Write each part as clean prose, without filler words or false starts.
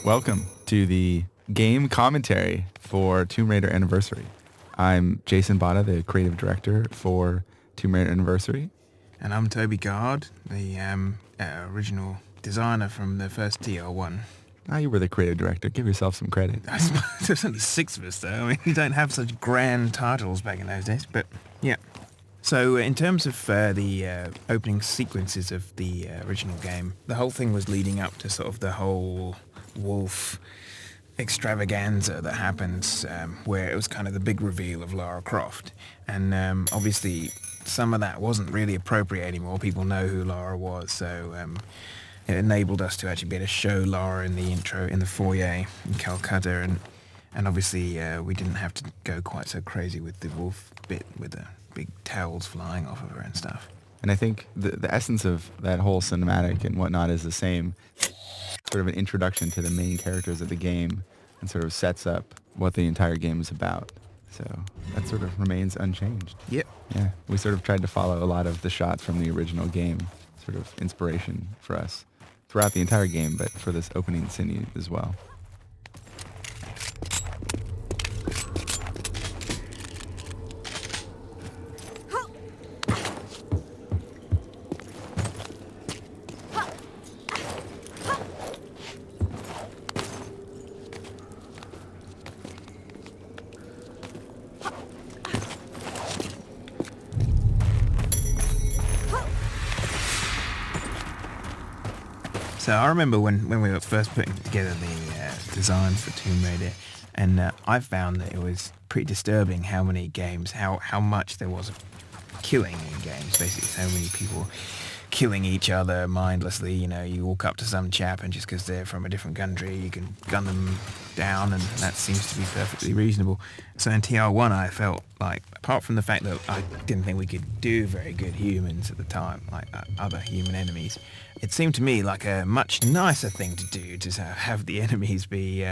Welcome to the game commentary for Tomb Raider Anniversary. I'm Jason Botta, the creative director for Tomb Raider Anniversary. And I'm Toby Gard, the original designer from the first TR1. Ah, you were the creative director. Give yourself some credit. There's only 6 of us, though. I mean, we don't have such grand titles back in those days, but yeah. So in terms of the opening sequences of the original game, the whole thing was leading up to sort of the whole wolf extravaganza that happens, where it was kind of the big reveal of Lara Croft. And obviously some of that wasn't really appropriate anymore. People know who Lara was, so it enabled us to actually be able to show Lara in the intro, in the foyer in Calcutta, and obviously we didn't have to go quite so crazy with the wolf bit with the big tails flying off of her and stuff. And I think the essence of that whole cinematic and whatnot is the same. Sort of an introduction to the main characters of the game and sort of sets up what the entire game is about. So that sort of remains unchanged. Yep. Yeah, we sort of tried to follow a lot of the shots from the original game, sort of inspiration for us throughout the entire game, but for this opening scene as well. So I remember when we were first putting together the designs for Tomb Raider, and I found that it was pretty disturbing how many games, how much there was of killing in games. Basically, so many people killing each other mindlessly. You know, you walk up to some chap and just because they're from a different country, you can gun them down, and that seems to be perfectly reasonable. So in TR1, I felt like, apart from the fact that I didn't think we could do very good humans at the time, like other human enemies, it seemed to me like a much nicer thing to do to have the enemies be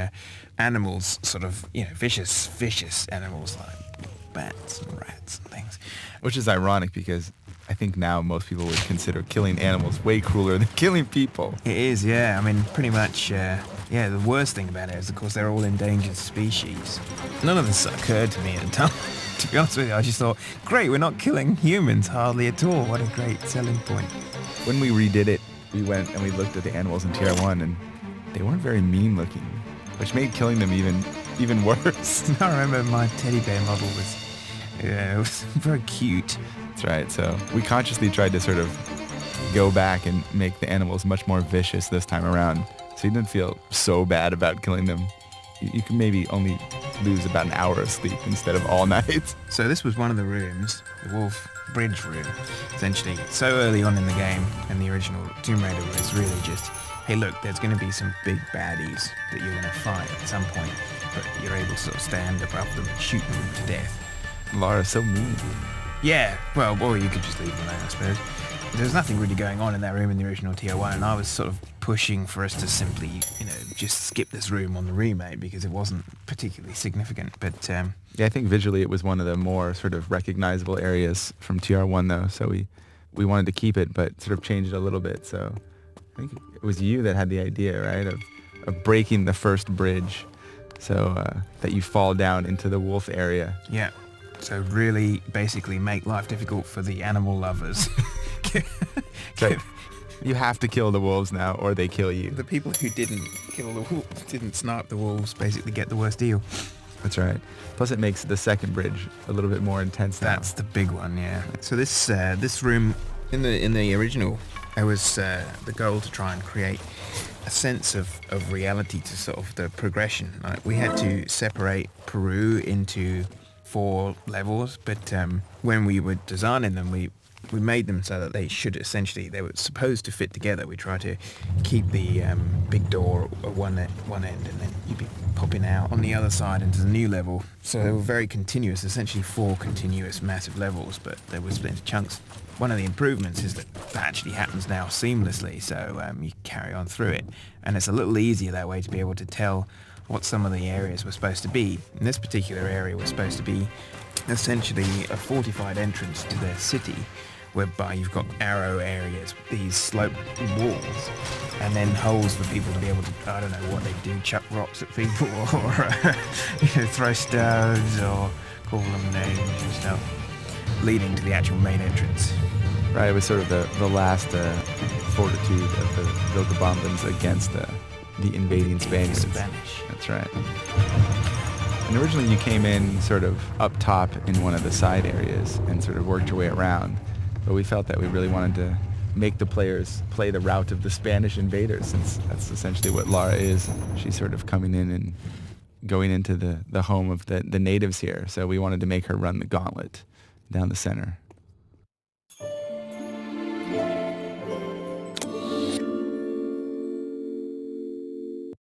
animals, sort of, you know, vicious animals like bats and rats and things. Which is ironic because I think now most people would consider killing animals way crueler than killing people. It is, yeah. I mean, pretty much, the worst thing about it is, of course, they're all endangered species. None of this occurred to me at the time. To be honest with you, I just thought, great, we're not killing humans hardly at all. What a great selling point. When we redid it, we went and we looked at the animals in TR1 and they weren't very mean looking, which made killing them even worse. I remember my teddy bear model it was very cute. That's right. So we consciously tried to sort of go back and make the animals much more vicious this time around. So you didn't feel so bad about killing them. You can maybe only lose about an hour of sleep instead of all night. So this was one of the rooms, the Wolf Bridge room, essentially. So early on in the game, and the original Tomb Raider was really just, hey look, there's going to be some big baddies that you're going to fight at some point, but you're able to sort of stand above them and shoot them to death. Lara's so mean. Yeah, well, or you could just leave them alone, I suppose. There was nothing really going on in that room in the original TR1, and I was sort of pushing for us to simply, just skip this room on the remake because it wasn't particularly significant. But yeah, I think visually it was one of the more sort of recognizable areas from TR1 though, so we wanted to keep it but sort of change it a little bit. So I think it was you that had the idea, right, of breaking the first bridge so that you fall down into the wolf area. Yeah. So really basically make life difficult for the animal lovers. So you have to kill the wolves now or they kill you. The people who didn't kill the wolves, didn't snipe the wolves, basically get the worst deal. That's right. Plus it makes the second bridge a little bit more intense now. That's the big one, yeah. So this room, in the original, it was the goal to try and create a sense of reality to sort of the progression. Like, we had to separate Peru into 4 levels, but when we were designing them, we made them so that they were supposed to fit together. We tried to keep the big door at one end, and then you'd be popping out on the other side into the new level. So they were very continuous, essentially 4 continuous massive levels, but they were split into chunks. One of the improvements is that actually happens now seamlessly, so you carry on through it, and it's a little easier that way to be able to tell what some of the areas were supposed to be. And this particular area was supposed to be essentially a fortified entrance to their city, whereby you've got arrow areas, these sloped walls, and then holes for people to be able to, I don't know what they do, chuck rocks at people or throw stones or call them names and stuff, leading to the actual main entrance. Right, it was sort of the last fortitude of the Vilcabambans against the invading Spaniards. Spanish. That's right. And originally you came in sort of up top in one of the side areas and sort of worked your way around. But we felt that we really wanted to make the players play the route of the Spanish invaders, since that's essentially what Lara is. She's sort of coming in and going into the home of the natives here. So we wanted to make her run the gauntlet down the center.